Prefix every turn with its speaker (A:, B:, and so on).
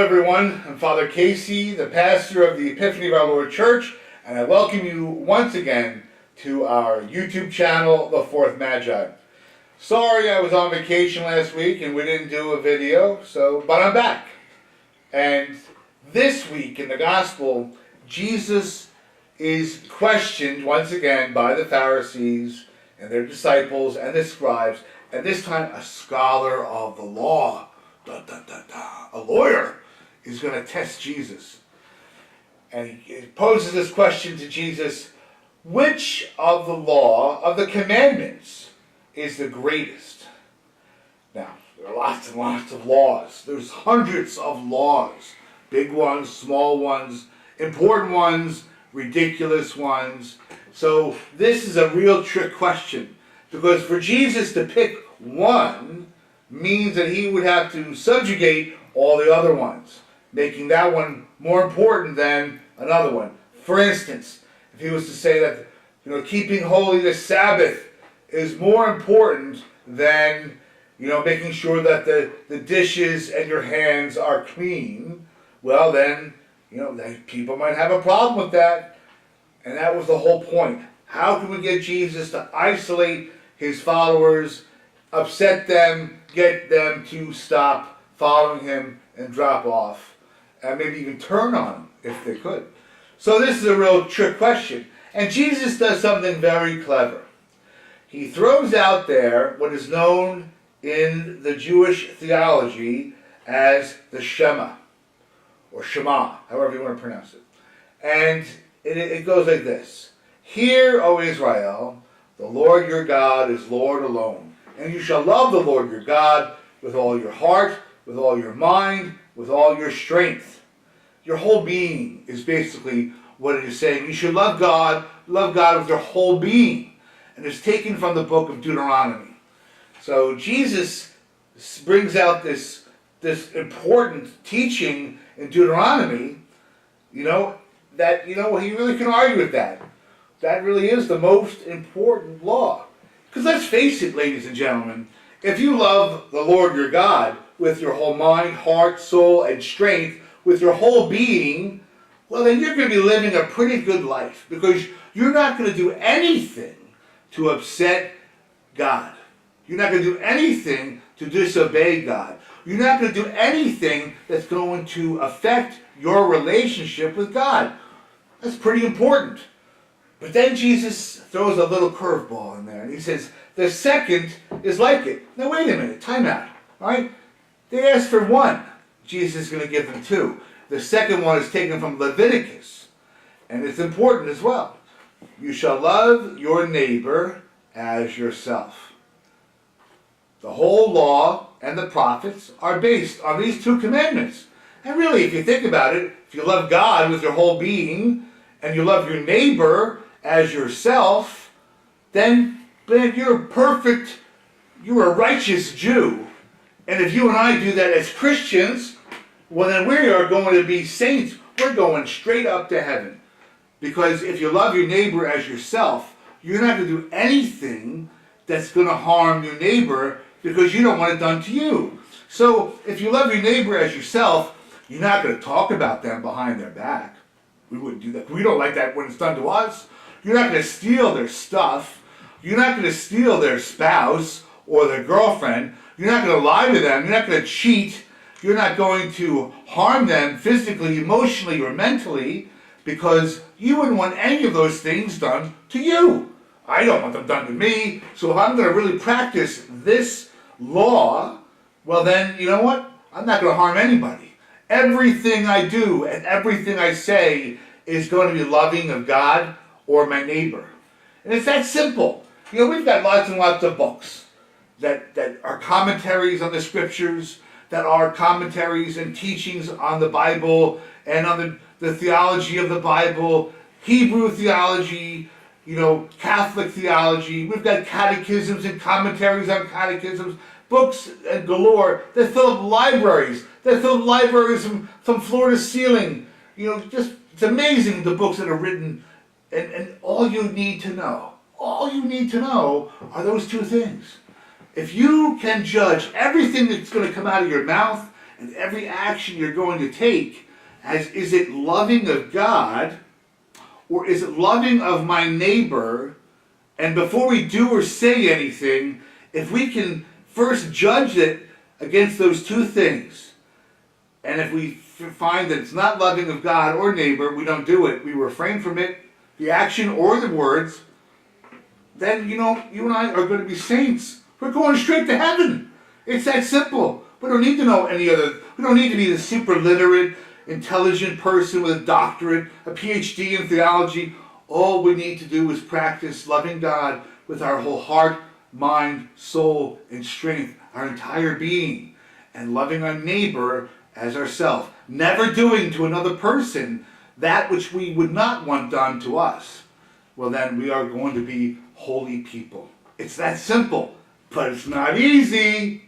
A: everyone. I'm Father Casey, the pastor of the Epiphany of our Lord Church, and I welcome you once again to our YouTube channel, The Fourth Magi. Sorry I was on vacation last week and we didn't do a video, but I'm back. And this week in the Gospel, Jesus is questioned once again by the Pharisees and their disciples and the scribes, and this time a scholar of the law. A lawyer is going to test Jesus. And he poses this question to Jesus: which of the law, of the commandments, is the greatest? Now, there are lots and lots of laws. There's hundreds of laws. Big ones, small ones, important ones, ridiculous ones. So this is a real trick question, because for Jesus to pick one means that he would have to subjugate all the other ones, making that one more important than another one. For instance, if he was to say that keeping holy the Sabbath is more important than making sure that the dishes and your hands are clean, well then people might have a problem with that. And that was the whole point. How can we get Jesus to isolate his followers, upset them, get them to stop following him and drop off, and maybe even turn on him if they could? So this is a real trick question. And Jesus does something very clever. He throws out there what is known in the Jewish theology as the Shema, or Shema, however you want to pronounce it. And it goes like this: Hear, O Israel, the Lord your God is Lord alone. And you shall love the Lord your God with all your heart, with all your mind, with all your strength. Your whole being is basically what it is saying. You should love God with your whole being. And it's taken from the book of Deuteronomy. So Jesus brings out this important teaching in Deuteronomy, that he really can argue with that. That really is the most important law. Because let's face it, ladies and gentlemen, if you love the Lord your God with your whole mind, heart, soul, and strength, with your whole being, well then you're going to be living a pretty good life, because you're not going to do anything to upset God. You're not going to do anything to disobey God. You're not going to do anything that's going to affect your relationship with God. That's pretty important. But then Jesus throws a little curveball in there, and he says, the second is like it. Now wait a minute, time out. All right? They asked for one. Jesus is going to give them two. The second one is taken from Leviticus, and it's important as well. You shall love your neighbor as yourself. The whole law and the prophets are based on these two commandments. And really, if you think about it, if you love God with your whole being, and you love your neighbor as yourself, then you're perfect, you're a righteous Jew. And if you and I do that as Christians, well then we are going to be saints. We're going straight up to heaven. Because if you love your neighbor as yourself, you're not going to do anything that's going to harm your neighbor, because you don't want it done to you. So if you love your neighbor as yourself, you're not going to talk about them behind their back. We wouldn't do that. We don't like that when it's done to us. You're not going to steal their stuff. You're not going to steal their spouse or their girlfriend. You're not going to lie to them. You're not going to cheat. You're not going to harm them physically, emotionally, or mentally, because you wouldn't want any of those things done to you. I don't want them done to me. So if I'm going to really practice this law, well then, you know what? I'm not going to harm anybody. Everything I do and everything I say is going to be loving of God or my neighbor. And it's that simple. We've got lots and lots of books that are commentaries on the scriptures, that are commentaries and teachings on the Bible and on the theology of the Bible, Hebrew theology, Catholic theology. We've got catechisms and commentaries on catechisms, books and galore. They fill up libraries. They fill up libraries from floor to ceiling. It's amazing the books that are written. And all you need to know are those two things. If you can judge everything that's going to come out of your mouth and every action you're going to take, as is it loving of God, or is it loving of my neighbor? And before we do or say anything, if we can first judge it against those two things, and if we find that it's not loving of God or neighbor, we don't do it, we refrain from it, the action or the words, then, you and I are going to be saints. We're going straight to heaven. It's that simple. We don't need to know any other, we don't need to be the super literate, intelligent person with a doctorate, a PhD in theology. All we need to do is practice loving God with our whole heart, mind, soul, and strength, our entire being, and loving our neighbor as ourselves. Never doing to another person that which we would not want done to us. Well, then we are going to be holy people. It's that simple, but it's not easy.